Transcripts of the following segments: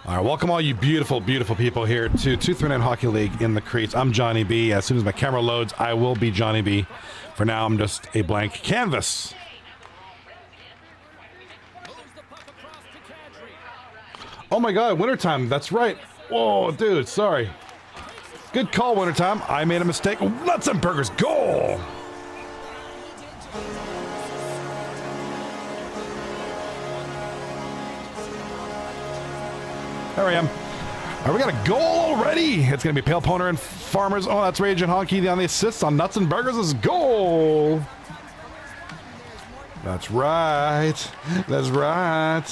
All right, welcome all you beautiful, beautiful people here to 239 Hockey League in the Crease. I'm Johnny B. As soon as my camera loads, I will be Johnny B. For now, I'm just a blank canvas. Oh my God, wintertime, that's right. Whoa, dude, sorry. Good call, wintertime. I made a mistake. Nuts and Burgers, goal! There I am. All right, we got a goal already. It's going to be Pale Poner and Farmers. Oh, that's Raging Honky on the assists on Nuts and Burgers' goal. That's right. That's right.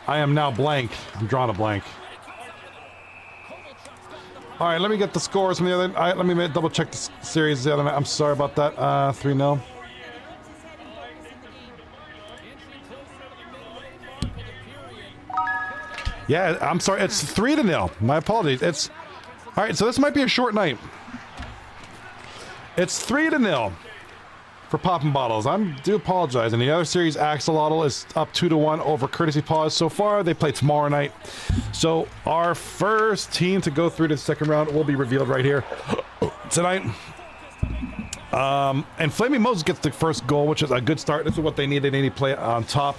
I am now blank. I'm drawing a blank. All right, let me get the scores from the other. Let me double check the series the other night. I'm sorry about that. 3-0. Yeah, I'm sorry. It's 3-0. My apologies. It's all right. So this might be a short night. It's 3-0 for popping bottles. I do apologize. And the other series, Axolotl is up 2-1 over Courtesy Paws. So far, they play tomorrow night. So our first team to go through to the second round will be revealed right here tonight. And Flaming Moes gets the first goal, which is a good start. This is what they need. They need to play on top.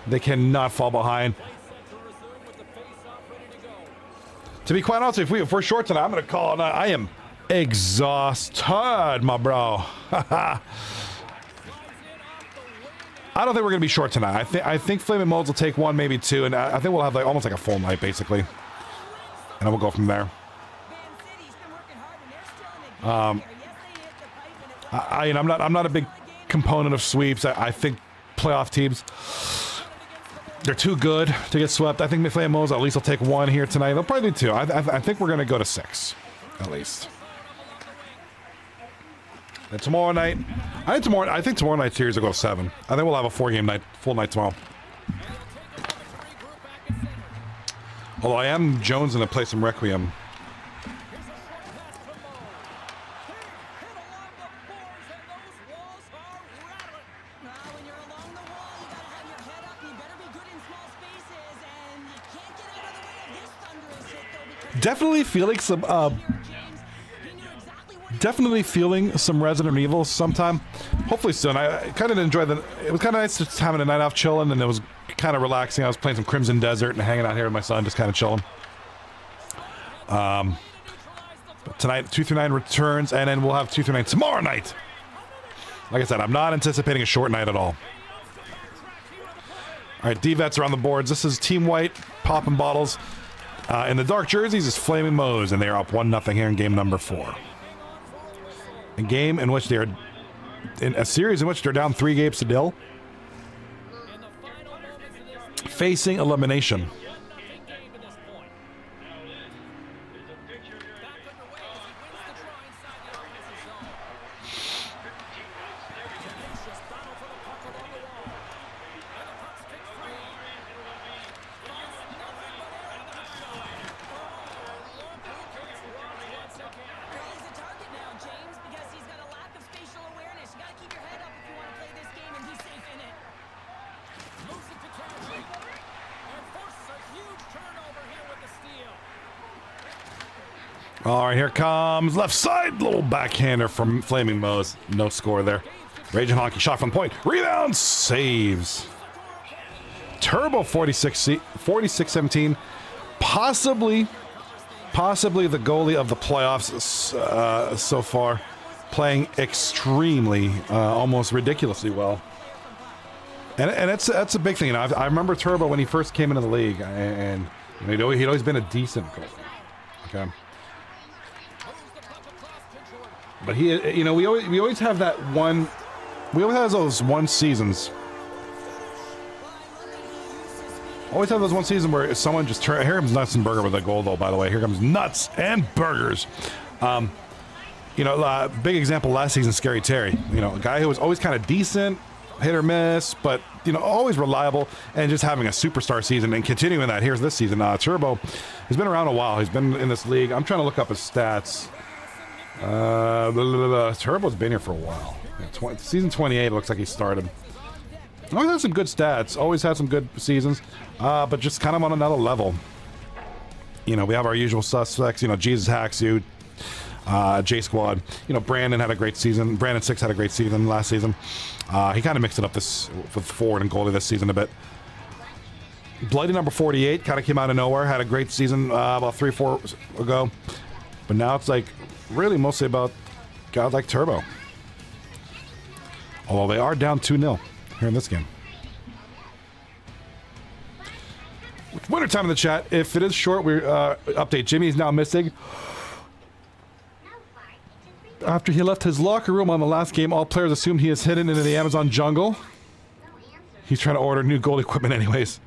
They cannot fall behind. To be quite honest, if we're short tonight, I'm going to call it. I am exhausted, my bro. I don't think we're going to be short tonight. I think Flaming Moles will take one, maybe two, and I think we'll have like almost like a full night, basically. And then we'll go from there. I'm not a big component of sweeps. I think playoff teams, they're too good to get swept. I think Flaming Moles at least will take one here tonight. They'll probably do two. I think we're going to go to 6, at least. And tomorrow night, I think tomorrow night series will go 7. I think we'll have a 4-game night, full night tomorrow. Although I am Jones to play some Requiem. Definitely feeling some Resident Evil sometime. Hopefully soon. I kind of enjoyed it was kind of nice just having a night off chilling, and it was kind of relaxing. I was playing some Crimson Desert and hanging out here with my son, just kind of chilling. Tonight, 239 returns, and then we'll have 239 tomorrow night. Like I said, I'm not anticipating a short night at all. All right, D-Vets are on the boards. This is Team White, popping bottles. In the dark jerseys is Flaming Moes, and they are up 1-0 here in game number 4. A game in which they are in a series in which they're down 3 games to 0, facing elimination. All right, here comes left side, little backhander from Flaming Moes. No score there. Raging Honky shot from point. Rebound, saves. Turbo 46-17. Possibly the goalie of the playoffs so far. Playing extremely, almost ridiculously well. And that's a big thing. You know, I remember Turbo when he first came into the league, and you know, he'd always been a decent goalie. Okay. But he, you know, we always have that one. We always have those one seasons. Always have those one season where someone just turn. Here comes Nuts and Burger with a goal, though. By the way, here comes Nuts and Burgers. You know, big example last season, Scary Terry. You know, a guy who was always kind of decent, hit or miss, but you know, always reliable, and just having a superstar season and continuing that. Here's this season. Turbo has been around a while. He's been in this league. I'm trying to look up his stats. Turbo's been here for a while. Yeah, season 28 looks like he started. Always had some good stats. Always had some good seasons. But just kind of on another level. You know, we have our usual suspects. You know, Jesus Hacks You, J Squad. You know, Brandon had a great season. Brandon 6 had a great season last season. He kind of mixed it up this with forward and goalie this season a bit. Bloody number 48 kind of came out of nowhere. Had a great season about 3-4 ago. But now it's like really mostly about guys like Turbo. Although they are down 2-0 here in this game. Winter time in the chat. If it is short, we update. Jimmy is now missing. After he left his locker room on the last game, all players assumed he is hidden into the Amazon jungle. He's trying to order new goal equipment anyways.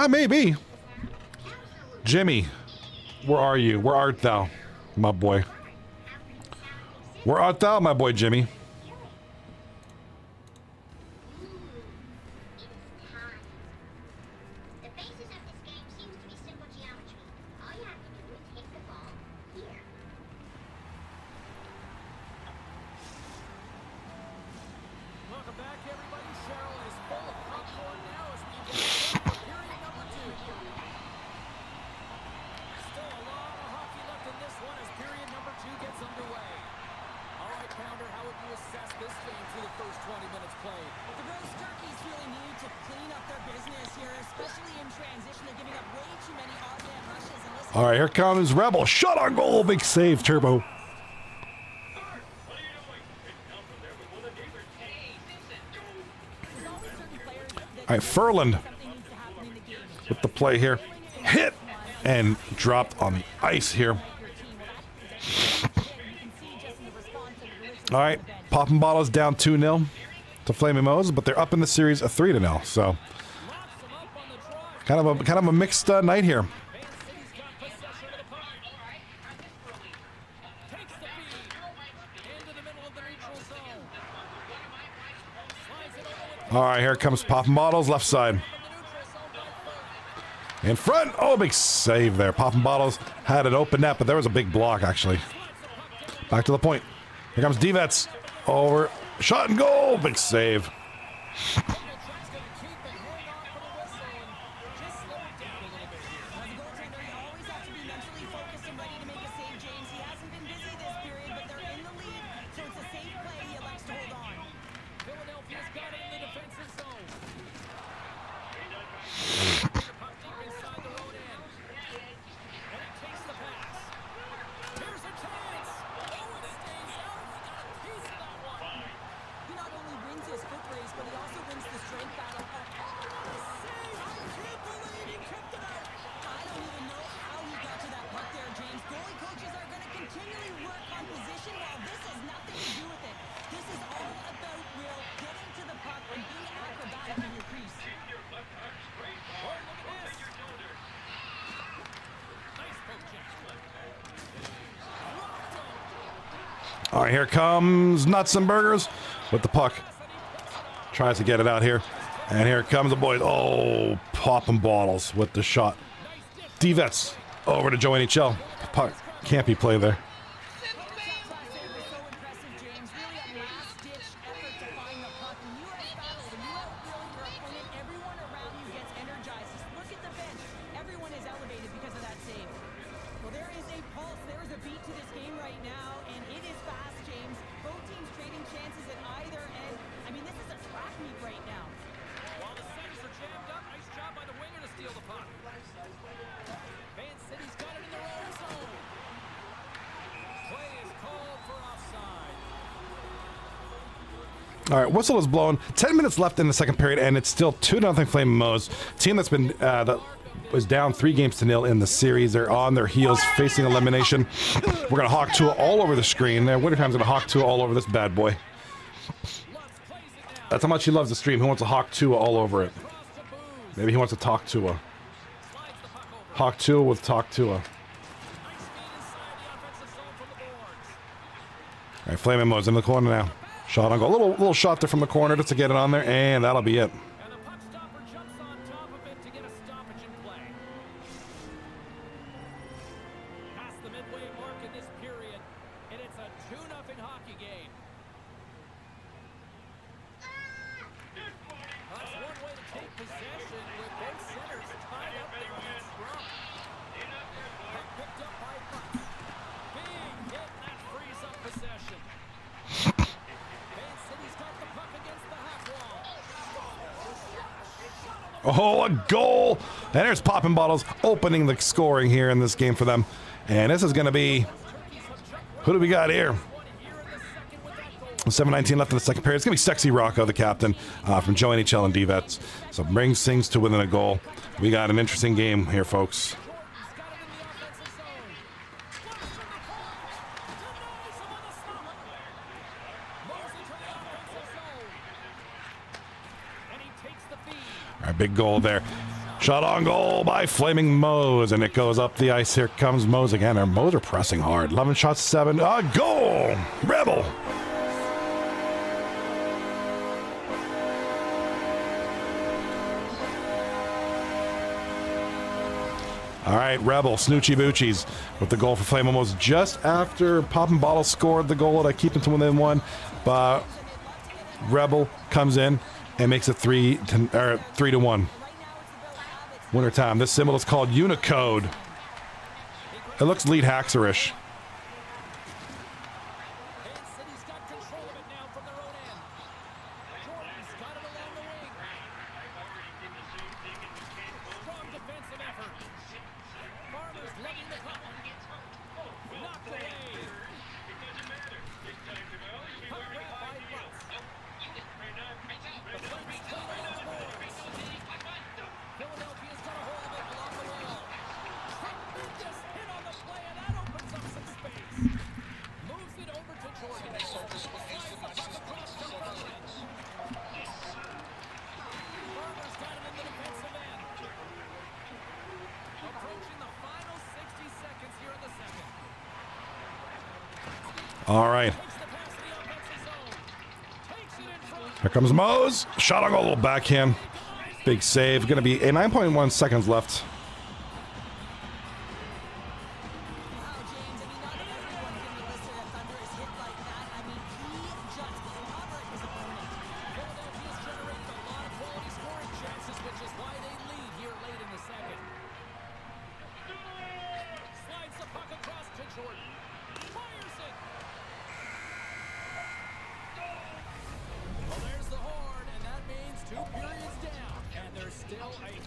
Maybe. Jimmy, where are you? Where art thou, my boy? Where art thou, my boy Jimmy? All right, here comes Rebel. Shot on goal. Big save, Turbo. All right, Furland with the play here. Hit and dropped on the ice here. All right, popping bottles down 2-0 to Flaming Moes, but they're up in the series 3-0. So kind of a mixed night here. All right, here comes popping bottles, left side. In front. Oh, big save there. Popping bottles had it open net, but there was a big block, actually. Back to the point. Here comes Devets. Over. Shot and goal. Big save. All right, here comes Nuts and Burgers with the puck. Tries to get it out here. And here comes the boys. Oh, popping bottles with the shot. Devets over to Joe NHL. Puck can't be played there. All right, whistle is blown. 10 minutes left in the second period, and it's still 2-0 Flaming Moes. Team that's been that was down 3-0 in the series. They're on their heels, facing elimination. We're gonna Hawk 2 all over the screen. Wintertime's gonna Hawk 2 all over this bad boy. That's how much he loves the stream. He wants a Hawk 2 all over it. Maybe he wants to talk to a Hawk 2 with Talk to a. All right, Flaming Moes in the corner now. Shot on goal. A little shot there from the corner just to get it on there, and that'll be it. Oh, a goal! And there's Popping Bottles opening the scoring here in this game for them. And this is going to be... Who do we got here? 7:19 left in the second period. It's going to be Sexy Rocco, the captain, from Joe NHL and D-Vets. So brings things to within a goal. We got an interesting game here, folks. All right, big goal there. Shot on goal by Flaming Moes, and it goes up the ice. Here comes Moes again. Our Moes are pressing hard. 11 shots, 7. Goal! Rebel! All right, Rebel, Snoochie Boochies with the goal for Flaming Moes just after Poppin' Bottle scored the goal to keep them to within 1. But Rebel comes in and makes it 3-1. Winter time. This symbol is called Unicode. It looks lead hackserish. All right. Here comes Moes. Shot on goal, a little backhand. Big save. Going to be 9.1 seconds left.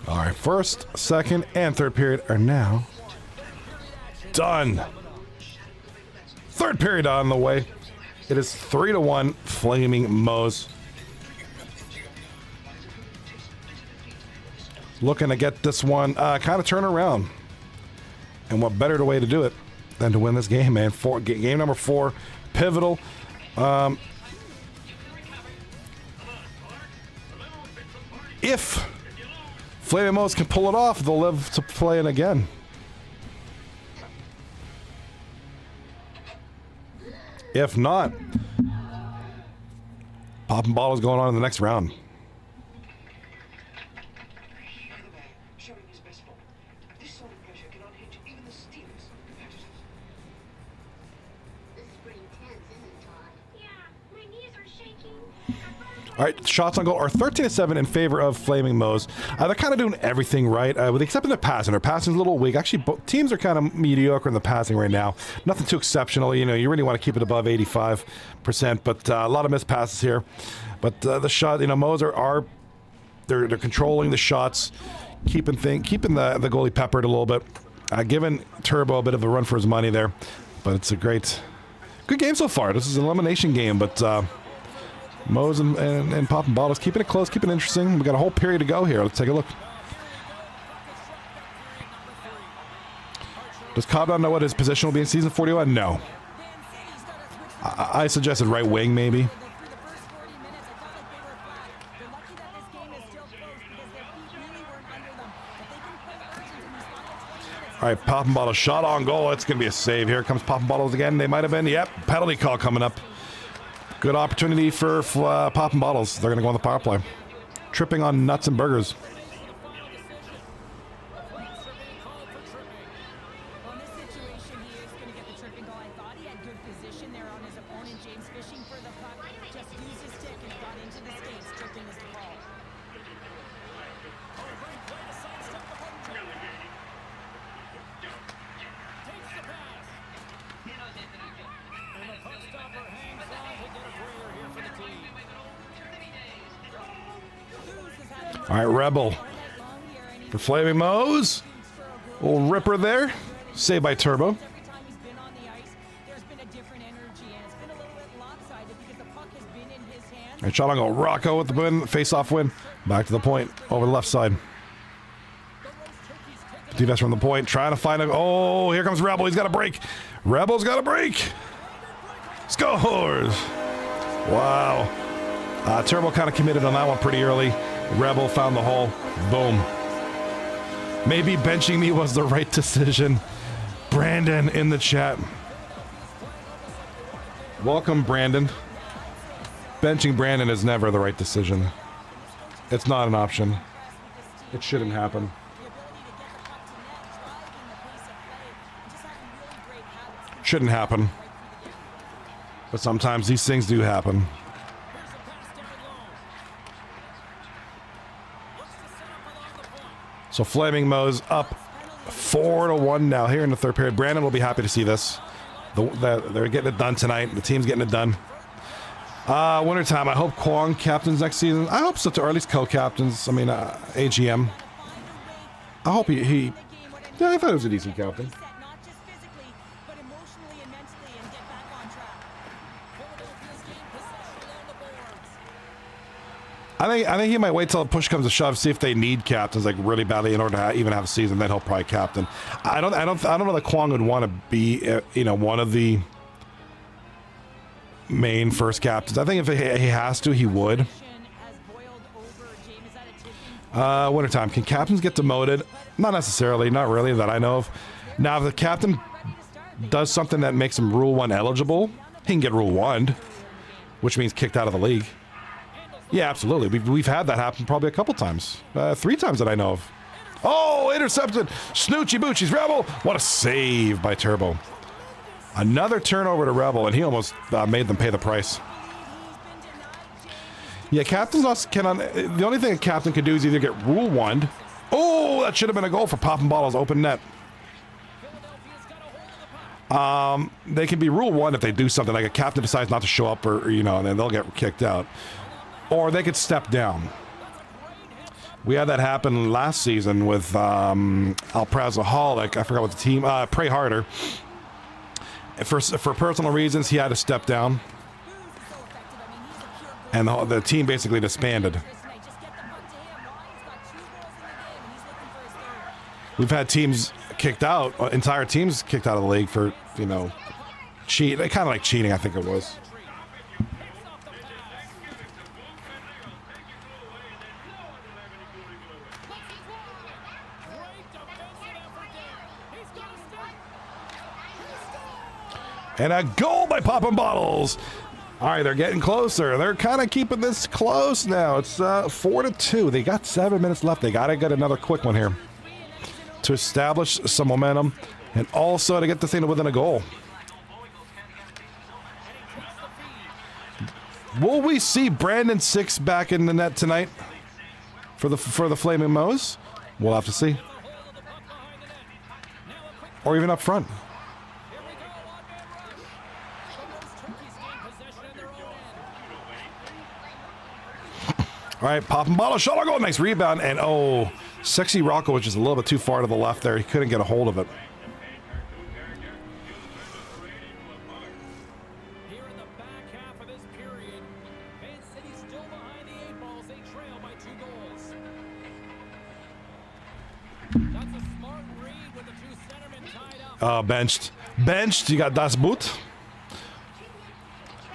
All right, first, second, and third period are now done. Third period on the way. It is 3-1 Flaming Moes. Looking to get this one kind of turn around. And what better way to do it than to win this game, man. Game number 4, pivotal. If Flaming Moes can pull it off, they'll live to play it again. If not, Poppin' Bottle's going on in the next round. All right, shots on goal are 13-7 in favor of Flaming Moes. They're kind of doing everything right, with the exception of their passing. Their passing's a little weak. Actually, both teams are kind of mediocre in the passing right now. Nothing too exceptional. You know, you really want to keep it above 85%, but a lot of missed passes here. But the shot, you know, Moes are they're controlling the shots, keeping the goalie peppered a little bit, giving Turbo a bit of a run for his money there. But it's a good game so far. This is an elimination game, but. Moes and Poppin' Bottles keeping it close, keeping it interesting. We got a whole period to go here. Let's take a look. Does Cobb know what his position will be in season 41? No. I suggested right wing, maybe. All right, Poppin' Bottles shot on goal. It's going to be a save. Here comes Poppin' Bottles again. They might have been. Yep, penalty call coming up. Good opportunity for Poppin' Bottles. They're going to go on the power play. Tripping on nuts and burgers. All right, Rebel for Flaming Moes. Little ripper there. Saved by Turbo. All right, shot on goal. Rocco with the win. Face-off win. Back to the point. Over the left side. Defense from the point. Trying to find a... Oh, here comes Rebel. He's got a break. Rebel's got a break. Scores. Wow. Turbo kind of committed on that one pretty early. Rebel found the hole. Boom. Maybe benching me was the right decision. Brandon in the chat. Welcome, Brandon. Benching Brandon is never the right decision. It's not an option. It shouldn't happen. Shouldn't happen. But sometimes these things do happen. So Flaming Moes up 4-1 now here in the third period. Brandon will be happy to see this. They're getting it done tonight. The team's getting it done. Wintertime. I hope Kwong captains next season. I hope so, or at least co-captains. I mean, AGM. I hope he. Yeah, I thought he was a decent captain. I think he might wait till the push comes to shove, see if they need captains like really badly in order to even have a season. Then he'll probably captain. I don't know that Kwong would want to be one of the main first captains. I think if he has to, he would. Wintertime. Can captains get demoted? Not necessarily. Not really that I know of. Now, if the captain does something that makes him Rule 1 eligible, he can get Rule 1, which means kicked out of the league. Yeah, absolutely. We've had that happen probably a couple times. 3 times that I know of. Oh, intercepted. Snoochie Boochie's Rebel. What a save by Turbo. Another turnover to Rebel, and he almost made them pay the price. Yeah, captains also cannot... The only thing a captain could do is either get Rule 1. Oh, that should have been a goal for popping bottles. Open net. They can be Rule 1 if they do something. Like a captain decides not to show up or and then they'll get kicked out. Or they could step down. We had that happen last season with Alprazaholic. I forgot what the team... Pray Harder. For personal reasons, he had to step down. And the team basically disbanded. We've had teams kicked out, entire teams kicked out of the league for, cheat. Kind of like cheating, I think it was. And a goal by Poppin' Bottles. All right, they're getting closer. They're kind of keeping this close now. It's 4-2. They got 7 minutes left. They got to get another quick one here to establish some momentum and also to get the thing to within a goal. Will we see Brandon 6 back in the net tonight for the Flaming Moes? We'll have to see. Or even up front. All right, Poppin' Bottle, shot on goal, nice rebound, and oh, Sexy Rocco was just a little bit too far to the left there. He couldn't get a hold of it. Here in the back half of this period, Man City still behind the 8 balls. They trail by 2 goals. That's a smart read with the 2 centermen tied up. Benched. Benched, you got Das Boot.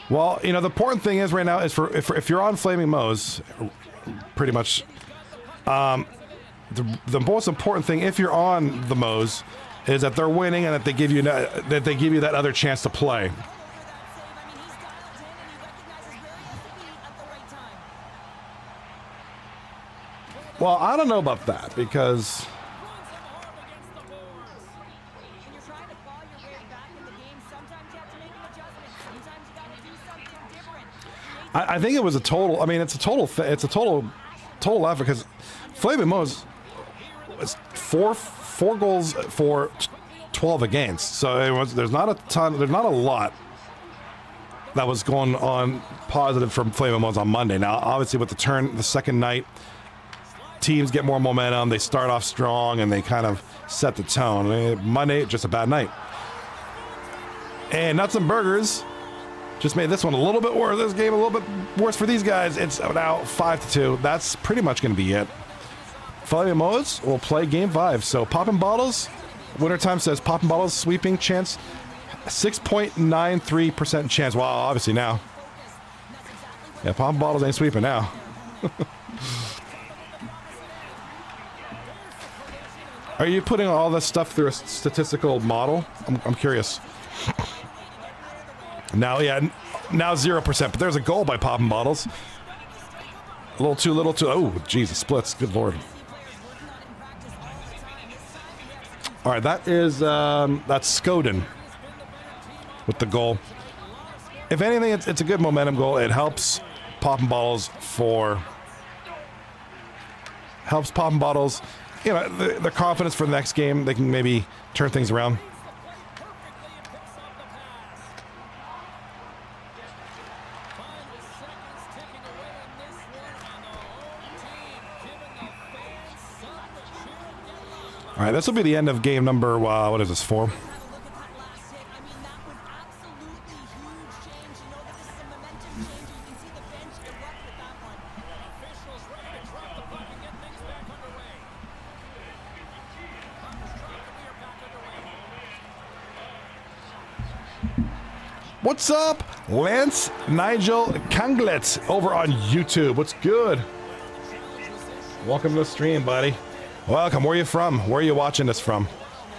Well, the important thing is right now is if you're on Flaming Moes, pretty much, the most important thing if you're on the Moes is that they're winning and that they give you that other chance to play. Well, I don't know about that because I think it was a total. I mean, it's a total effort because Flaming Moes was four goals for 12 against. So there's not a lot that was going on positive from Flaming Moes on Monday. Now, obviously, with the second night, teams get more momentum. They start off strong and they kind of set the tone. Monday, just a bad night. And Nuts and Burgers just made this one a little bit worse. This game a little bit worse for these guys. It's now 5-2. That's pretty much going to be it. Flaming Moes will play game 5. So Poppin' Bottles, Wintertime says Poppin' Bottles sweeping chance, 6.93% chance. Wow, obviously now. Yeah, Poppin' Bottles ain't sweeping now. Are you putting all this stuff through a statistical model? I'm curious. Now, yeah, now 0%, but there's a goal by Poppin' Bottles. A little too. Oh, Jesus, splits. Good Lord. All right, that is that's Skoden with the goal. If anything, it's a good momentum goal. It helps Poppin' Bottles you know, the confidence for the next game. They can maybe turn things around. All right, this will be the end of game number, what is this, 4? What's up, Lance Nigel Kanglet over on YouTube? What's good? Welcome to the stream, buddy. Welcome. Where are you from? Where are you watching this from?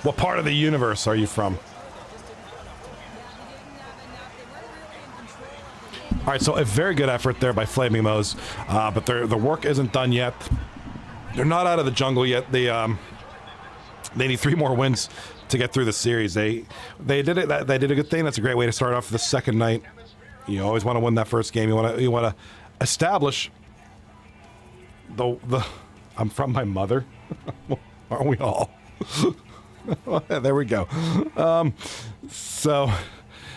What part of the universe are you from? All right, so a very good effort there by Flaming Moes, but the work isn't done yet. They're not out of the jungle yet. They need 3 more wins to get through the series. They did it. They did a good thing. That's a great way to start off the second night. You always want to win that first game. You want to establish the. I'm from my mother. Aren't we all? There we go. So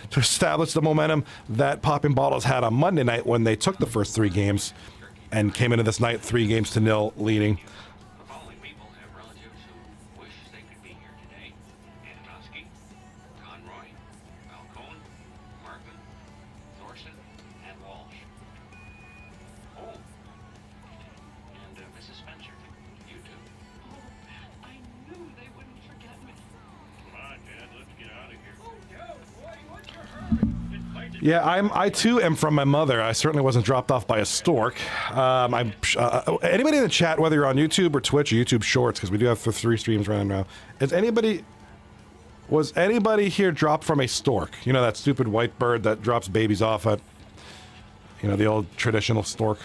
to establish the momentum that Poppin' Bottles had on Monday night when they took the first 3 games and came into this night 3-0 leading. Yeah, I too am from my mother. I certainly wasn't dropped off by a stork. Anybody in the chat, whether you're on YouTube or Twitch or YouTube Shorts, because we do have 3 streams running now. Was anybody here dropped from a stork? You know, that stupid white bird that drops babies off at, you know, the old traditional stork.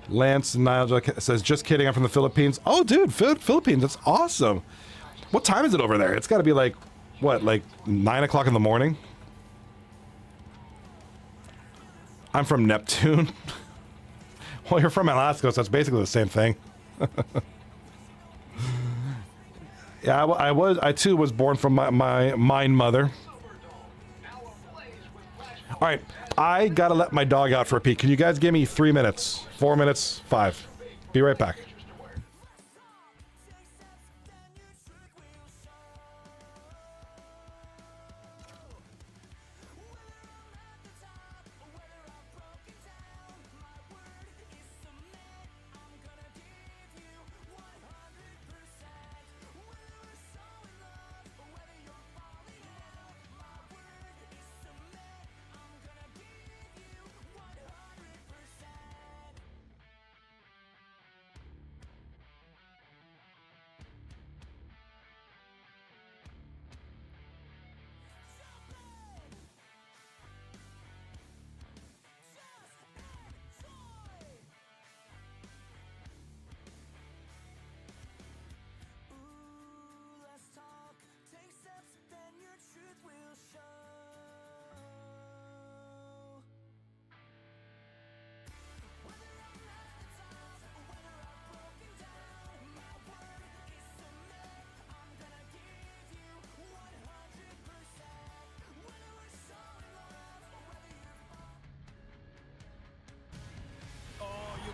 Lance Nigel says, just kidding, I'm from the Philippines. Oh, dude, Philippines, that's awesome. What time is it over there? It's got to be like, what, like 9 o'clock in the morning? I'm from Neptune. Well, you're from Alaska, so that's basically the same thing. Yeah, I too was born from my mine mother. All right, I gotta let my dog out for a pee. Can you guys give me 3 minutes, 4 minutes, 5? Be right back.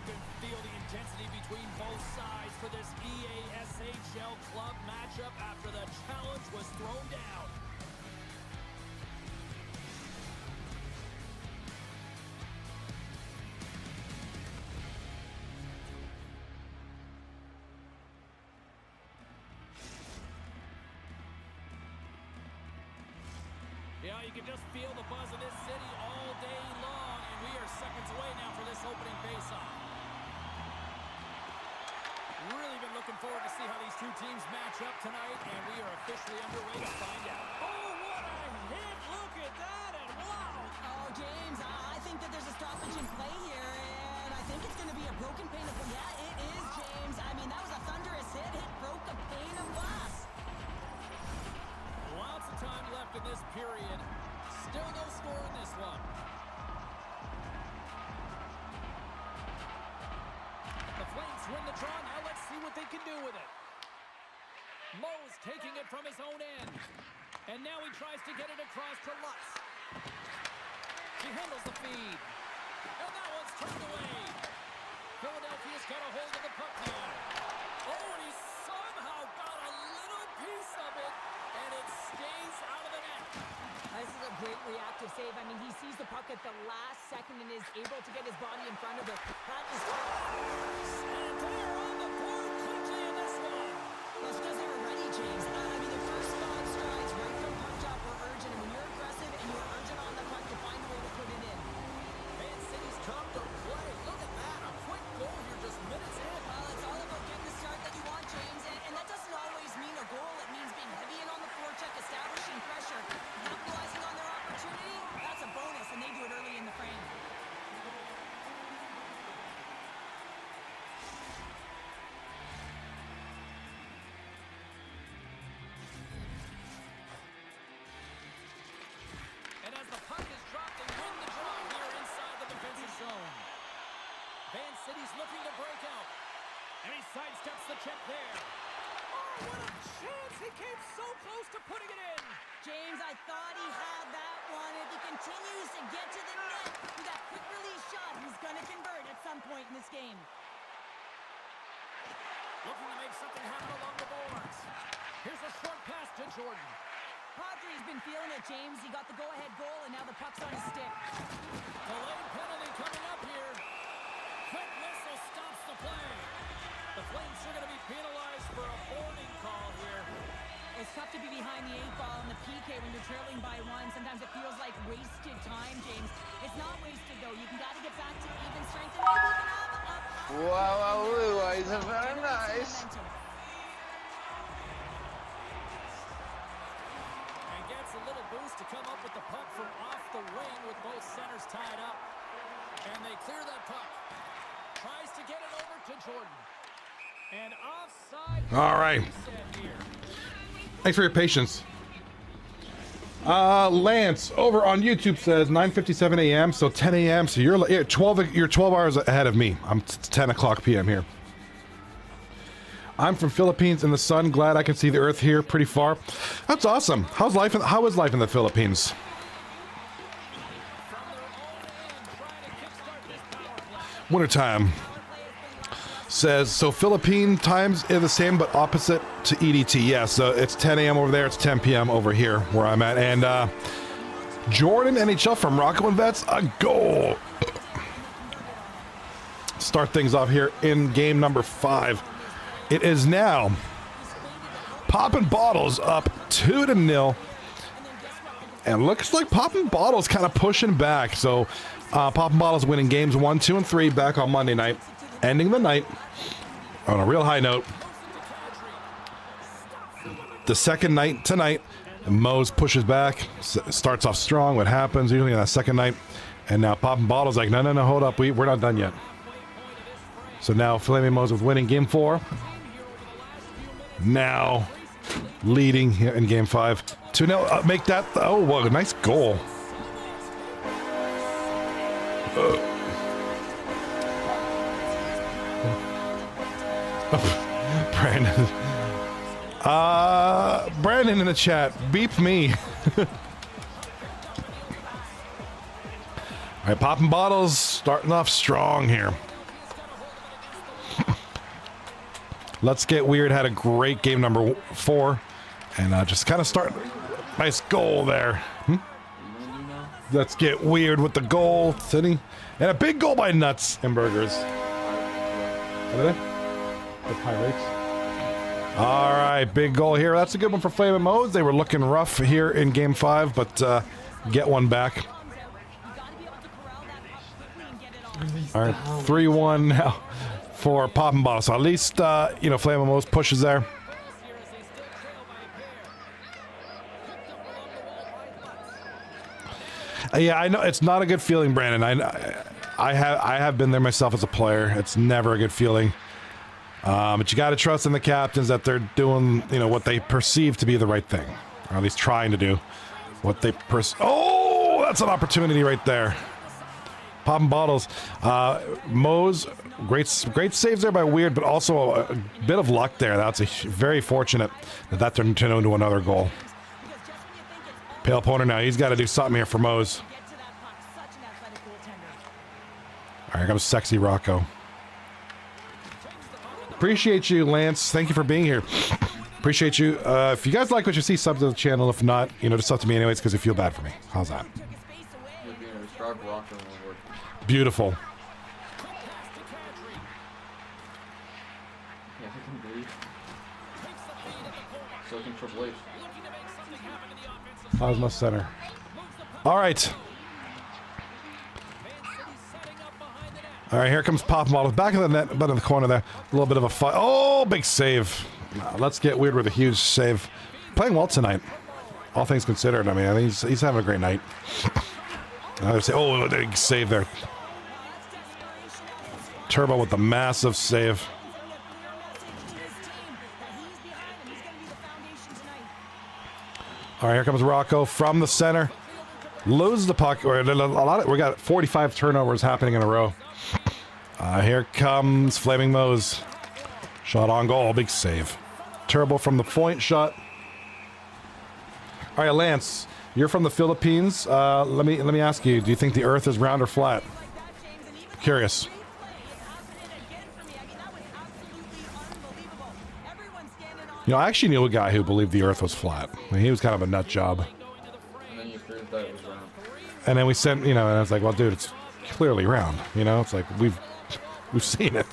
can feel the intensity between both sides for this EASHL club matchup after the challenge was thrown down. Yeah, you can just feel the buzz of this city all day long, and we are seconds away now for this opening face-off. Really been looking forward to see how these two teams match up tonight, and we are officially underway to find out. Oh, what a hit! Look at that, and wow! Oh, James, I think that there's a stoppage in play here, and I think it's going to be a broken pane of glass. Yeah, it is, James. I mean, that was a thunderous hit. It broke a pane of glass. Lots of time left in this period. Still no score in this one. The Flames win the draw. Now let's see what they can do with it. Moes taking it from his own end. And now he tries to get it across to Lutz. He handles the feed. And that one's turned away. Philadelphia's got a hold of the puck now. Oh, and he somehow got a little piece of it. And it stays out of the net. This is a great reactive save. I mean, he sees the puck at the last second and is able to get his body in front of it. That is... And they're on the board quickly in this one. That's because they were ready, James. I mean, the first 5 strides right from puck drop were urgent. And when you're aggressive and you're urgent on the puck, you find a way to put it in. Man City's come to play. Look at that. A quick goal here just minutes in. Well, it's all about getting the start that you want, James. And that doesn't always mean a goal. It means being heavy in on the forecheck, establishing pressure, capitalizing on their opportunity. That's a bonus, and they do it early in the frame. And as the puck is dropped, they win the draw here inside the defensive zone. Van City's looking to break out. And he sidesteps the check there. Oh, what a chance! He came so close to putting it in. James, I thought he had that one. If he continues to get to the net with that quick release shot, he's going to convert at some point in this game. Looking to make something happen along the boards. Here's a short pass to Jordan. Padre's been feeling it, James. He got the go-ahead goal, and now the puck's on his stick. Delayed penalty coming up here. Quick whistle stops the play. The Flames are going to be penalized for a holding call here. It's tough to be behind the 8 ball in the PK when you're trailing by 1. Sometimes it feels like wasted time, James. It's not wasted, though. You got to get back to even strength, and maybe you can have a... Wow, it's very nice. And gets a little boost to come up with the puck from off the wing with both centers tied up. And they clear that puck. Tries to get it over to Jordan. And offside. All right. Thanks for your patience. Lance over on YouTube says 9:57 a.m. so 10 a.m. so you're 12 hours ahead of me. I'm 10 o'clock p.m. here. I'm from Philippines in the sun. Glad I can see the earth here pretty far. That's awesome. How is life in the Philippines? Wintertime. Says, so Philippine times are the same but opposite to EDT. Yeah, so it's 10 a.m. over there, it's 10 p.m. over here where I'm at. And Jordan NHL from Rockland Vets, a goal. Start things off here in game number 5. It is now Poppin' Bottles up 2-0. And looks like Poppin' Bottles kind of pushing back. So Poppin' Bottles winning games 1, 2, and 3 back on Monday night. Ending the night on a real high note. The second night tonight, Moes pushes back, starts off strong. What happens usually on that second night? And now Poppin' Bottles like, no, hold up. We're not done yet. So now Flaming Moes with winning game 4. Now leading here in game 5. 2-0. Make that. Oh, what a nice goal. Brandon. Brandon in the chat, beep me. All right, Poppin' Bottles starting off strong here. Let's Get Weird had a great game number 4. And just kind of start. Nice goal there. Let's Get Weird with the goal, City. And a big goal by Nuts and Burgers. What are they? The Pirates. All right, big goal here. That's a good one for Flaming Moes. They were looking rough here in Game 5, but get one back. All right, 3-1 now for Poppin' Bottle. So at least, Flaming Moes pushes there. Yeah, I know it's not a good feeling, Brandon. I have been there myself as a player. It's never a good feeling. But you got to trust in the captains that they're doing, what they perceive to be the right thing, or at least trying to do what they Oh, that's an opportunity right there. Popping bottles. Moes, great saves there by Weird, but also a bit of luck there. That's very fortunate that turned into another goal. Pale Pointer now. He's got to do something here for Moes. All right, here comes Sexy Rocco. Appreciate you, Lance. Thank you for being here. Appreciate you. If you guys like what you see, sub to the channel. If not, just sub to me anyways because you feel bad for me. How's that? Beautiful. Plasma center. All right. All right, here comes Pop Model. Back of the net, but in the corner there. A little bit of a fight. Oh, big save. Let's Get Weird with a huge save. Playing well tonight, all things considered. I mean, I think he's having a great night. Oh, big save there. Turbo with the massive save. All right, here comes Rocco from the center. Loses the puck. We got 45 turnovers happening in a row. Here comes Flaming Moes. Shot on goal, big save. Turbo from the point shot. All right, Lance, you're from the Philippines. Let me ask you: do you think the Earth is round or flat? Curious. I actually knew a guy who believed the Earth was flat. I mean, he was kind of a nut job. And then you proved that it was round. And then we sent, and I was like, well, dude, it's clearly round. It's like we've seen it.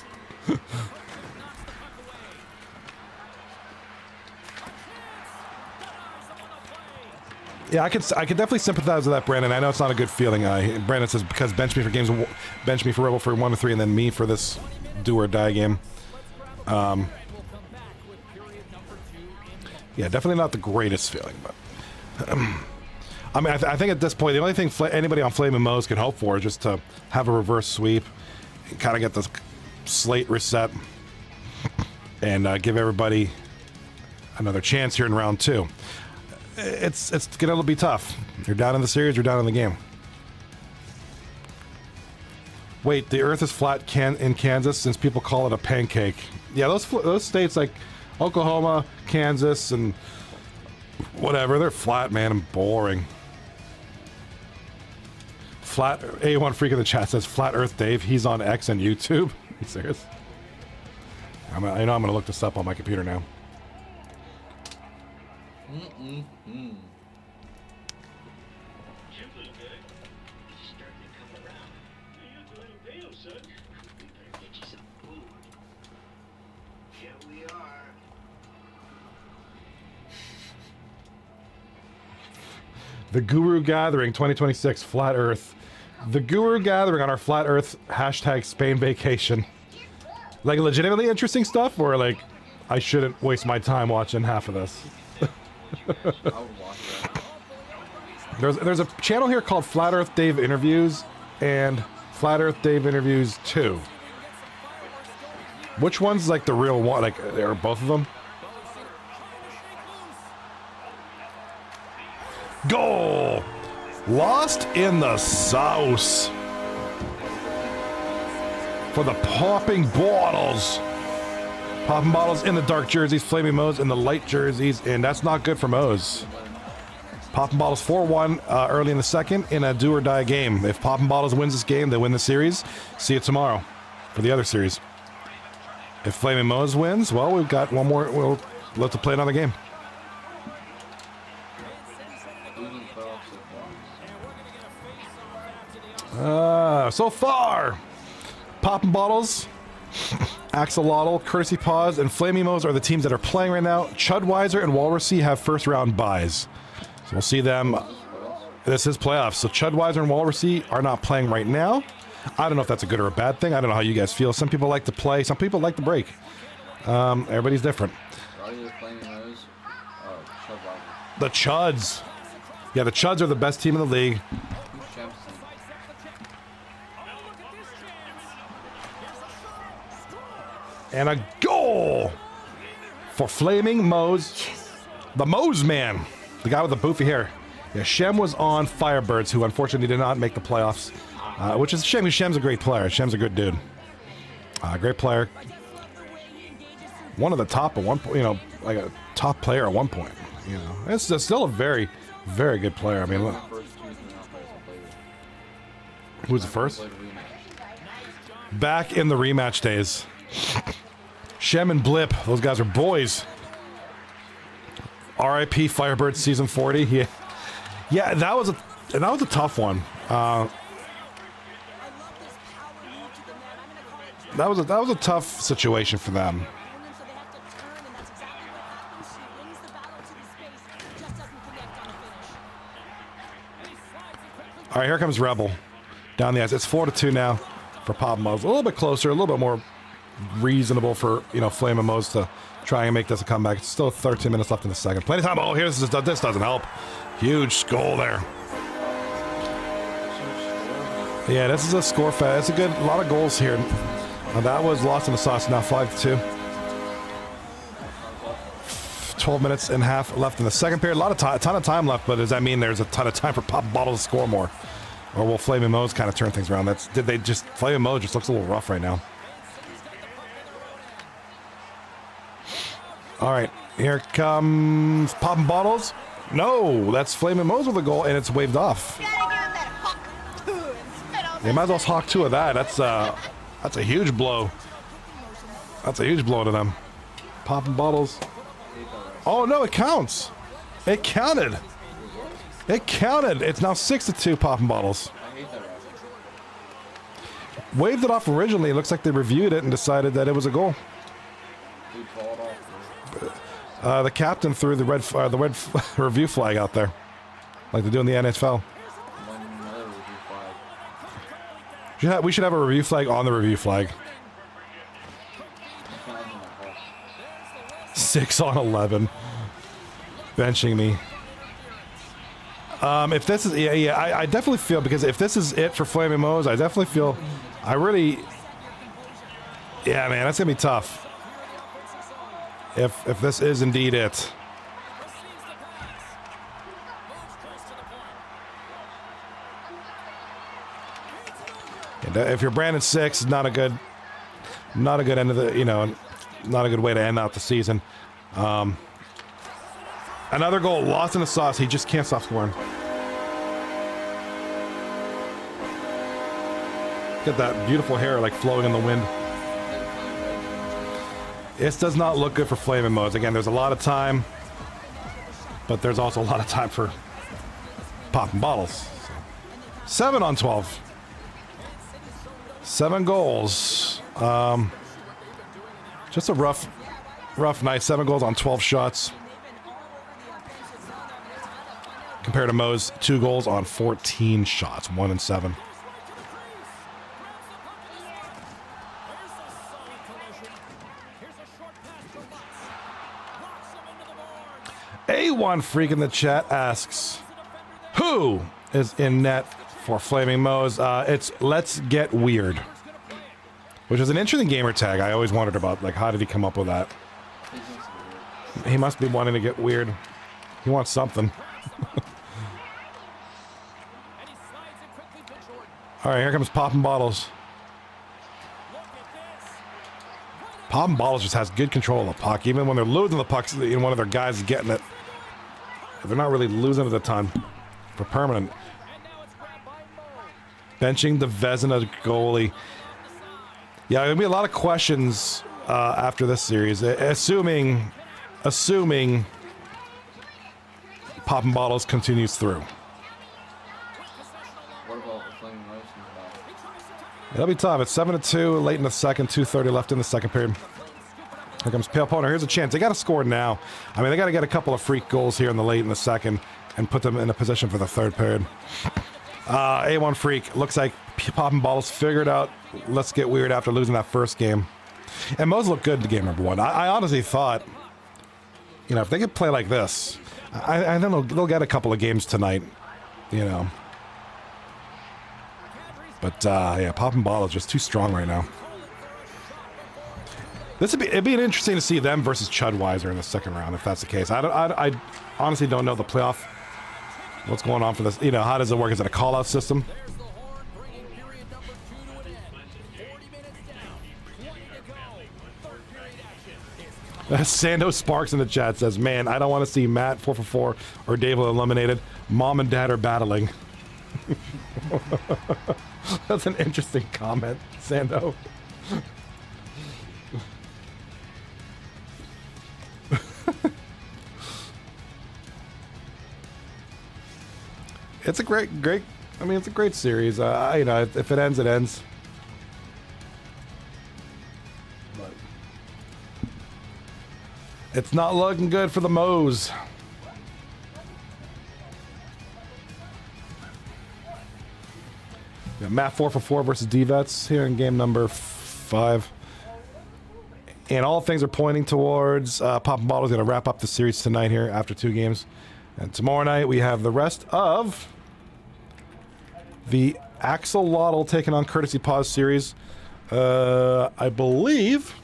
Yeah, I could definitely sympathize with that, Brandon. I know it's not a good feeling. Brandon says because bench me for games, bench me for Rebel for 1 to 3, and then me for this do or die game. Yeah, definitely not the greatest feeling, but I mean, I think at this point, the only thing anybody on Flaming Moes can hope for is just to have a reverse sweep, and kind of get the slate reset, and give everybody another chance here in round 2. It's gonna be tough. You're down in the series, you're down in the game. Wait, the Earth is flat in Kansas since people call it a pancake. Yeah, those states like Oklahoma, Kansas, and whatever, they're flat, man, and boring. Flat A1 Freak in the chat says Flat Earth Dave. He's on X and YouTube. Are you serious? I know I'm gonna look this up on my computer now. The Guru Gathering 2026 Flat Earth. The Guru Gathering on our Flat Earth hashtag Spain vacation. Like legitimately interesting stuff, or like I shouldn't waste my time watching half of this. I would watch that. There's a channel here called Flat Earth Dave Interviews and Flat Earth Dave Interviews 2. Which one's like the real one? Like, are both of them? Goal! Lost in the sauce for the Popping Bottles. Popping Bottles in the dark jerseys, Flaming Moes in the light jerseys, and that's not good for Moes. Popping Bottles 4-1 early in the second in a do or die game. If Popping Bottles wins this game, they win the series. See you tomorrow for the other series. If Flaming Moes wins, well, we've got one more. We'll let to play another game. Losing playoffs so far. So far, Poppin' Bottles, Axolotl, Courtesy Paws, and Flaming Moes are the teams that are playing right now. Chudweiser and Walrusy have first round buys. So we'll see them. This is playoffs. So Chudweiser and Walrusy are not playing right now. I don't know if that's a good or a bad thing. I don't know how you guys feel. Some people like to play. Some people like to break. Everybody's different. The Chuds. Yeah, the Chuds are the best team in the league. And a goal for Flaming Moes. The Moes man. The guy with the boofy hair. Yeah, Shem was on Firebirds, who unfortunately did not make the playoffs. Which is a shame, because Shem's a great player. Shem's a good dude. Great player. One of the top at one point, you know, like a top player at one point. You know, it's still a very, very good player. I mean, look. Who's the first? Back in the rematch days. Shem and Blip, those guys are boys. R.I.P. Firebird season 40. Yeah, that was a tough one. That was a tough situation for them. All right, here comes Rebel down the ice. It's 4-2 now for Pop Moes. A little bit closer, a little bit more reasonable for, you know, Flame and Moes to try and make this a comeback. It's still 13 minutes left in the second. Plenty of time. Oh, this doesn't help. Huge goal there. Yeah, this is a score fest. It's a lot of goals here. That was lost in the sauce. Now 5-2. 12 minutes and a half left in the second period. A ton of time left, but does that mean there's a ton of time for Pop Bottle to score more? Or will Flaming Moes kind of turn things around? Flaming Moes just looks a little rough right now. All right, here comes Poppin' Bottles. No, that's Flaming Moes with a goal, and it's waved off. They might as well hawk two of that. That's a huge blow. That's a huge blow to them. Poppin' Bottles. Oh no, it counts. It counted. It counted. It's now 6-2. Poppin' Bottles. Waved it off originally. It looks like they reviewed it and decided that it was a goal. The captain threw the red review flag out there, like they do in the NFL. We should have a review flag on the review flag. 6-on-11, benching me. If this is I definitely feel, because if this is it for Flaming Moes, I definitely feel, man, that's gonna be tough. If this is indeed it. And if you're Brandon 6, not a good end of the, not a good way to end out the season. Another goal lost in the sauce. He just can't stop scoring. Get that beautiful hair like flowing in the wind. This does not look good for Flaming Moes. Again, there's a lot of time, but there's also a lot of time for Poppin' Bottles. 7-on-12. 7 goals. Just a rough night. 7 goals on 12 shots. Compared to Moes, 2 goals on 14 shots. 1-7. A1 Freak in the chat asks, who is in net for Flaming Moes? It's Let's Get Weird, which is an interesting gamer tag. I always wondered about, like, how did he come up with that? He must be wanting to get weird. He wants something. All right, here comes Poppin' Bottles. Poppin' Bottles just has good control of the puck. Even when they're losing the puck, one of their guys is getting it. They're not really losing it a ton for permanent. Benching the Vezina goalie. Yeah, there'll be a lot of questions after this series, assuming Poppin' Bottles continues through. What about the Flaming Moes in the bottom? It'll be tough. It's 7-2, late in the second, 2:30 left in the second period. Here comes Pale Poner. Here's a chance. They got to score now. I mean, they got to get a couple of freak goals here in the late in the second and put them in a position for the third period. A1 Freak. Looks like Poppin' Bottles figured out let's get weird after losing that first game. And Moes looked good in game number one. I honestly thought, you know, if they could play like this, I think they'll get a couple of games tonight, you know. But, yeah, Poppin' Bottles just too strong right now. It'd be interesting to see them versus Chudweiser in the second round, if that's the case. I honestly don't know the playoff, what's going on for this. You know, how does it work? Is it a call-out system? There's the horn bringing period number 2 to an end. 40 minutes down, 20 to go. Third period action is Sando Sparks in the chat says, man, I don't want to see Matt 4 for 4 or Dave eliminated. Mom and Dad are battling. That's an interesting comment, Sando. It's a great, I mean, it's a great series. You know, if it ends, it ends. But it's not looking good for the Moes. Yeah, Matt 4 for 4 versus D-Vets here in game number 5. And all things are pointing towards Poppin' Bottle's going to wrap up the series tonight here after 2 games. And tomorrow night we have the rest of the Axolotl taking on Courtesy Pause series. I believe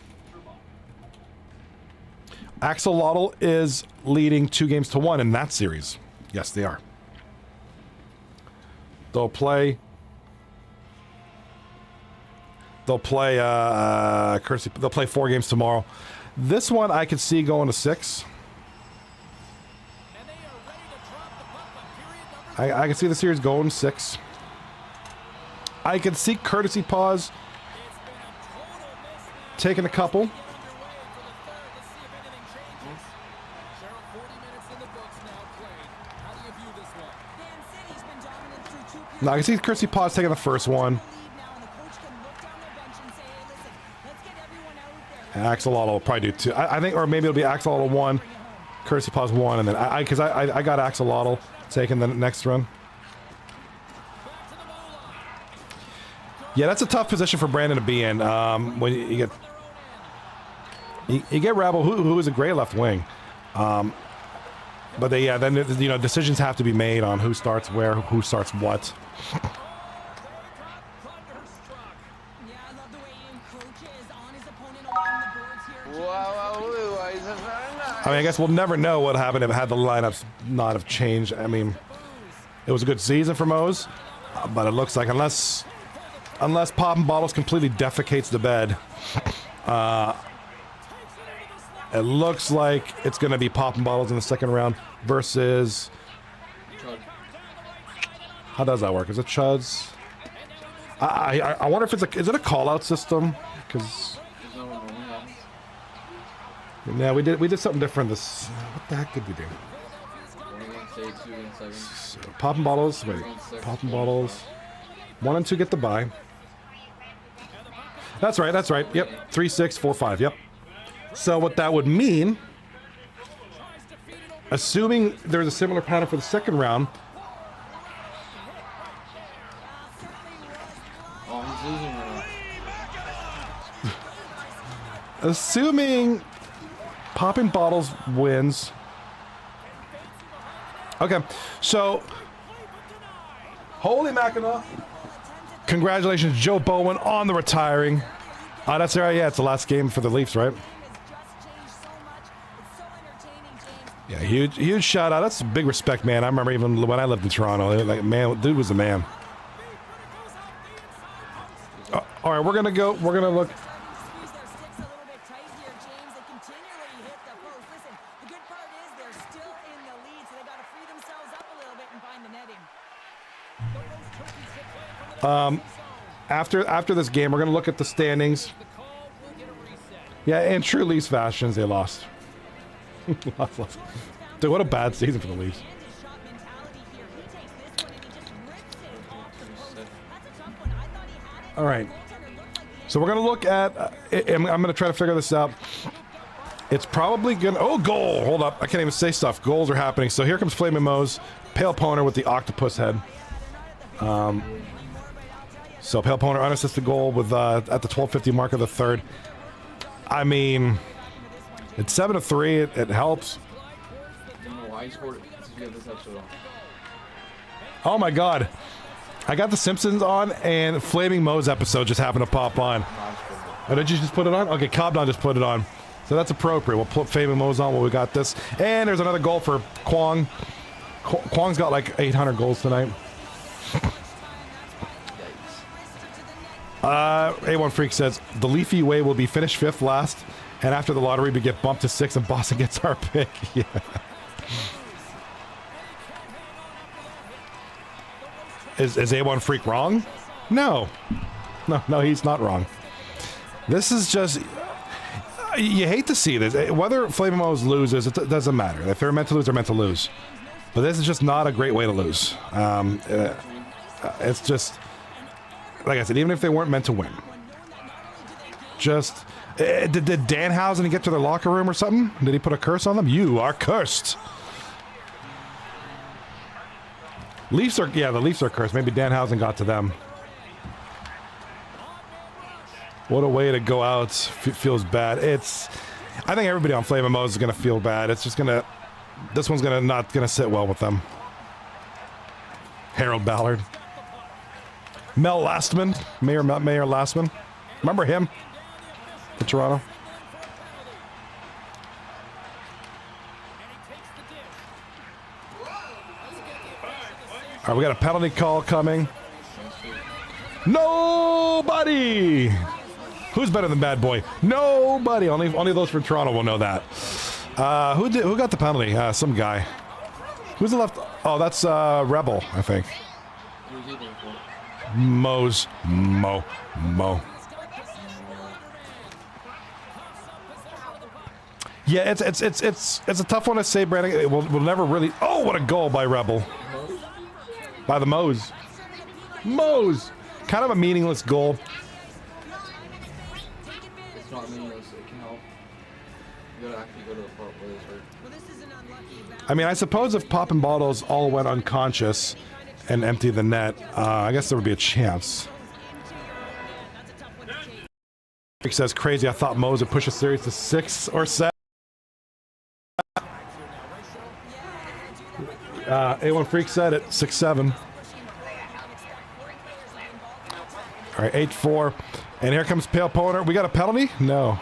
Axolotl is leading 2-1 in that series. Yes, they are. They'll play Courtesy. They'll play 4 games tomorrow. This one I could see going to 6. and they are ready to drop the puck on period number I can see the series going 6. I can see Courtesy Pause It's been a total mismatch. taking a couple. Underway for the third. Let's see if anything changes. Cheryl, 40 minutes in the books now played. How do you view this one? Man City's been dominant through 2 periods. No, I can see Courtesy Pause taking the first one. Lead now, and the coach can look down their bench and say, hey, listen, let's get everyone out there. And Axolotl will probably do 2. I think, or maybe it'll be Axolotl 1, Courtesy Pause 1, and then because I got Axolotl taking the next run. Yeah, that's a tough position for Brandon to be in. When you get Rabble, who is a great left wing, but then you know decisions have to be made on who starts where, who starts what. Yeah, I love the way he encroaches on his opponent along the boards here. Wow, he's a very nice. I mean, I guess we'll never know what happened if had the lineups not have changed. I mean, it was a good season for Moes, but it looks like unless Poppin' Bottles completely defecates the bed, it looks like it's going to be Poppin' Bottles in the second round versus. Chud. How does that work? Is it Chuds? I wonder if is it a call out system? Because There's no one normally happens. yeah, we did something different. This what the heck did we do? 1 against 8, 2 against 7. So, Poppin' Bottles. Wait, Poppin' Bottles. 1 and 2 get the bye. That's right. That's right. Yep. 3, 6, 4, 5. Yep. So what that would mean, assuming there's a similar pattern for the second round, Oh, he's losing right now. assuming Poppin' Bottles wins. Okay, so holy Mackinac! Congratulations, Joe Bowen, on the retiring. That's right. Yeah, it's the last game for the Leafs, right? Has just changed so much. It's so entertaining, James. Yeah, huge shout out. That's big respect, man. I remember even when I lived in Toronto, like, man, dude was a man. All right, we're gonna look. Squeeze their sticks a little bit tight here, James. They continually hit the post. Listen, the good part is they're still in the lead, so they got to free themselves up a little bit and find the netting. After this game, we're gonna look at the standings. The call will get a reset. Yeah, in true Leafs fashions, they lost. Lost. Dude, what a bad season for the Leafs. All right. So we're going to look at... I'm going to try to figure this out. It's probably going to... Oh, goal! Hold up. I can't even say stuff. Goals are happening. So here comes Flaming Moes. Pale Poner with the octopus head. So Pale Poner unassisted goal with at the 12:50 mark of the third. I mean, it's 7-3. It helps. I don't know why he scored it. He had this extra on. Oh my God! I got the Simpsons on, and Flaming Moes episode just happened to pop on. Oh, did you just put it on? Okay, Cobdon just put it on. So that's appropriate. We'll put Flaming Moes on while we got this. And there's another goal for Kwong. Kwong's got like 800 goals tonight. A1 Freak says, the Leafy way will be finish 5th last, and after the lottery we get bumped to 6th and Boston gets our pick. Yeah. Is A1 Freak wrong? No. No, he's not wrong. This is just... You hate to see this. Whether Flaming Moes loses, it doesn't matter. If they're meant to lose, they're meant to lose. But this is just not a great way to lose. It's just... Like I said, even if they weren't meant to win. Just... Did Danhausen get to their locker room or something? Did he put a curse on them? You are cursed! Leafs are... Yeah, the Leafs are cursed. Maybe Danhausen got to them. What a way to go out. Feels bad. It's... I think everybody on Flaming Moes is going to feel bad. It's just going to... This one's not going to sit well with them. Harold Ballard. Mel Lastman. Mayor Lastman. Remember him? For Toronto. All right, we got a penalty call coming. Nobody! Who's better than Bad Boy? Nobody. Only those from Toronto will know that. Who got the penalty? Some guy. Who's the left? Oh, that's Rebel, I think. Moes. Mo. Yeah, it's a tough one to say, Brandon. We'll never really... Oh, what a goal by Rebel. By the Moes. Moes! Kind of a meaningless goal. It's not meaningless. It can help. You gotta actually go to the part where it's hurt. I mean, I suppose if popping bottles all went unconscious and empty the net, I guess there would be a chance. Rick says, crazy, I thought Moes would push a series to 6 or 7. A1 Freak said it, 6-7. All right, 8-4. And here comes Pale Poner. We got a penalty? No.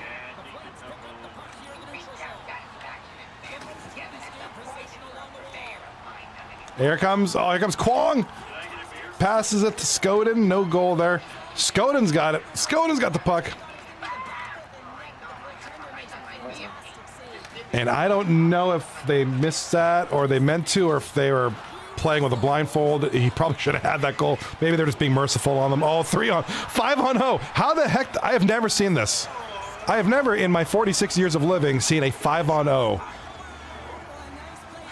Here comes Kwong. Passes it to Skoden. No goal there. Skoden's got it. Skoden's got the puck. And I don't know if they missed that or they meant to, or if they were playing with a blindfold. He probably should have had that goal. Maybe they're just being merciful on them. Oh, 5 on 0. How the heck? I have never seen this. I have never, in my 46 years of living, seen a 5 on 0.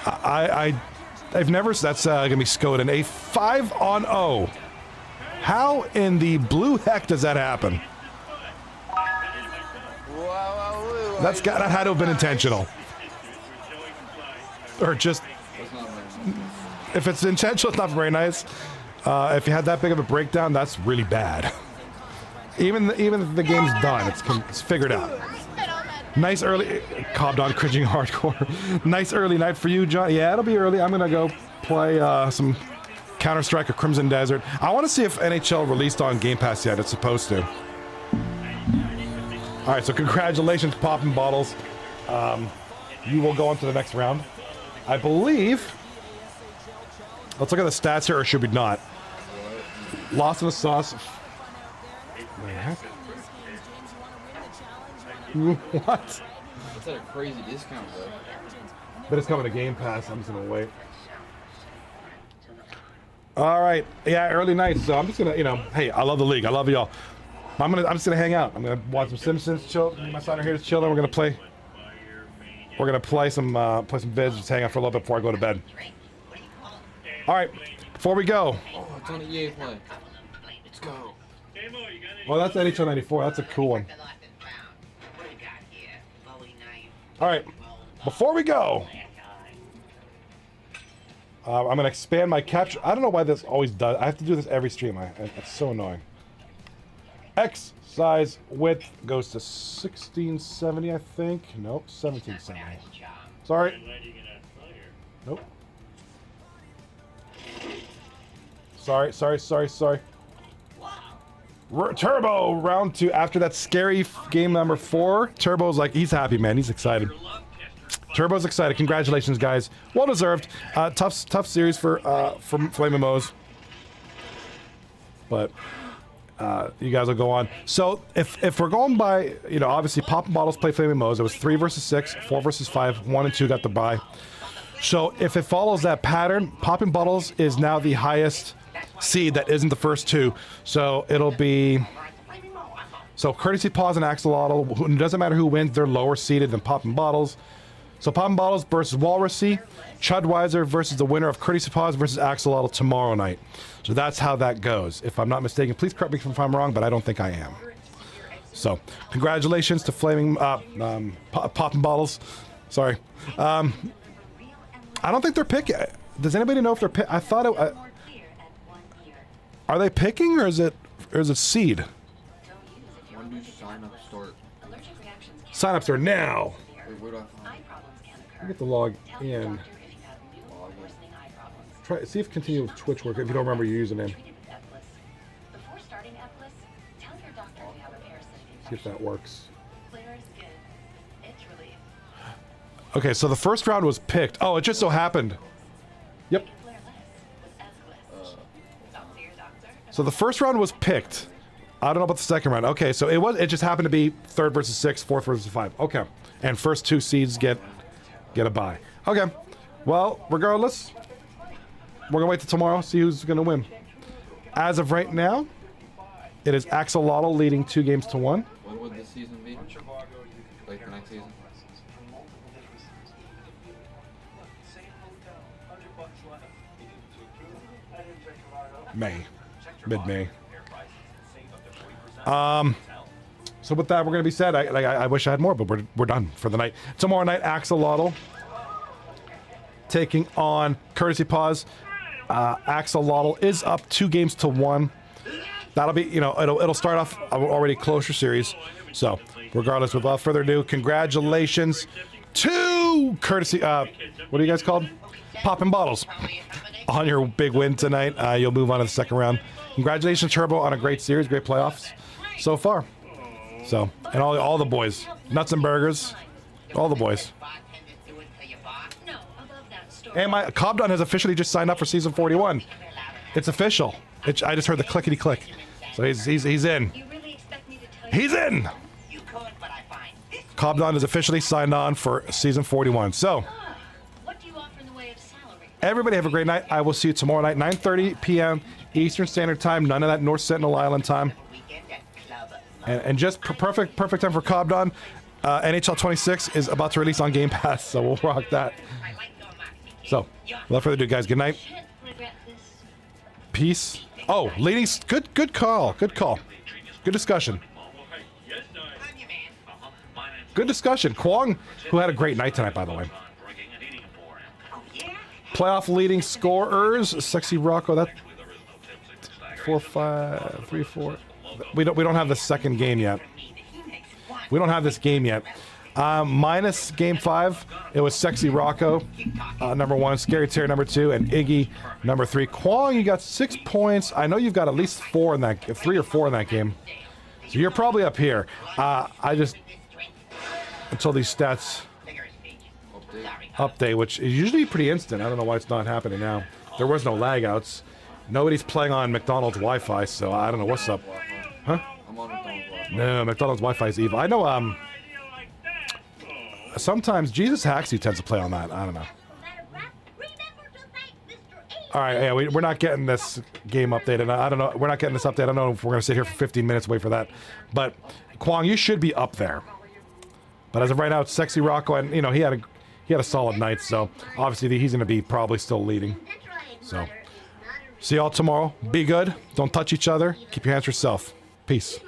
I've never. That's gonna be Skoden. A 5 on 0. How in the blue heck does that happen? That had to have been intentional. Or just... If it's intentional, it's not very nice. If you had that big of a breakdown, that's really bad. Even if the game's done, it's figured out. Nice early... Cobdon cringing hardcore. Nice early night for you, John. Yeah, it'll be early. I'm gonna go play some Counter-Strike or Crimson Desert. I want to see if NHL released on Game Pass yet. It's supposed to. All right, so congratulations, Poppin' Bottles. You will go on to the next round, I believe. Let's look at the stats here, or should we not? Lost in the sauce. What? That's at a crazy discount, though. But it's coming to Game Pass. I'm just gonna wait. All right, yeah, early night. So I'm just gonna, hey, I love the league. I love y'all. I'm just gonna hang out. I'm gonna watch some Simpsons, chill. Me and my son are here to chill, and we're gonna play. We're gonna play some vids, just hang out for a little bit before I go to bed. All right, before we go. Oh, it's on the EA play. Let's go. Well, that's NHL 94. That's a cool one. All right, before we go, I'm gonna expand my capture. I don't know why this always does. I have to do this every stream. It's so annoying. X size width goes to 1670, I think. Nope, 1770. Sorry. Nope. Sorry. Turbo round 2 after that scary game number 4. Turbo's like, he's happy, man. He's excited. Turbo's excited. Congratulations, guys. Well deserved. Tough series for Flaming Moes. But you guys will go on. So if we're going by, you know, obviously Poppin' Bottles play Flaming Moes. It was 3 versus 6, 4 versus 5, 1 and 2 got the bye. So if it follows that pattern, Poppin' Bottles is now the highest seed that isn't the first 2. So it'll be Courtesy Paws and Axolotl. It doesn't matter who wins, they're lower seeded than Poppin' Bottles. So Poppin' Bottles versus Walrusy, Chudweiser versus the winner of Courtesy Paws versus Axolotl tomorrow night. So that's how that goes. If I'm not mistaken, please correct me if I'm wrong, but I don't think I am. So congratulations to Flaming Poppin' Bottles. Sorry. I don't think they're picking. Does anybody know if they're picking? I thought it. Are they picking or is it seed? When do sign-ups start? Sign-ups are now. Wait, where do I find? I get to log in. Try see if continue with Twitch work if you don't remember your username. See if that works. Okay, so the first round was picked. Oh, it just so happened. Yep. So the first round was picked. I don't know about the second round. Okay, so it just happened to be 3rd versus 6, 4th versus 5. Okay. And first 2 seeds get a bye. Okay. Well, regardless, we're gonna wait till tomorrow, see who's gonna win. As of right now, it is Axolotl leading 2 games to 1. When would this season be? Like the next season? May. Mid-May. So with that, we're gonna be sad. I wish I had more, but we're done for the night. Tomorrow night, Axolotl taking on Courtesy Paws. Axolotl is up 2 games to 1. That'll be, you know, it'll start off already closer series. So regardless, without further ado, congratulations to Courtesy. What are you guys called? Poppin' Bottles on your big win tonight. You'll move on to the second round. Congratulations, Turbo, on a great series, great playoffs so far. So, and all the boys, Nuts and Burgers, all the boys. And my Cobdon has officially just signed up for season 41. It's official. I just heard the clickety click. So he's in. He's in. Cobdon is officially signed on for season 41. So everybody have a great night. I will see you tomorrow night, 9:30 p.m. Eastern Standard Time. None of that North Sentinel Island time. And just perfect time for Cobdon. NHL 26 is about to release on Game Pass, so we'll rock that. So, without further ado, guys, good night. Peace. Oh, ladies, good call. Good discussion. Good discussion. Kwong, who had a great night tonight, by the way. Playoff leading scorers, Sexy Rocco. That 4, 5, 3, 4. We don't have the second game yet. We don't have this game yet. Minus game 5, it was Sexy Rocco, number 1, Scary Terry, number 2, and Iggy, number 3. Kwong, you got 6 points. I know you've got at least 4 in that, 3 or 4 in that game. So you're probably up here. I just, until these stats update, which is usually pretty instant. I don't know why it's not happening now. There was no lag outs. Nobody's playing on McDonald's Wi-Fi, so I don't know what's up. Huh? I'm on McDonald's Wi-Fi. No, McDonald's Wi-Fi is evil. I know, sometimes Jesus Haxie tends to play on that. I don't know. All right, yeah, we're not getting this game update, and I don't know. We're not getting this update. I don't know if we're gonna sit here for 15 minutes wait for that. But Kwong, you should be up there. But as of right now, it's Sexy Rocco, and you know he had a solid night. So obviously he's gonna be probably still leading. So see y'all tomorrow. Be good. Don't touch each other. Keep your hands to yourself. Peace.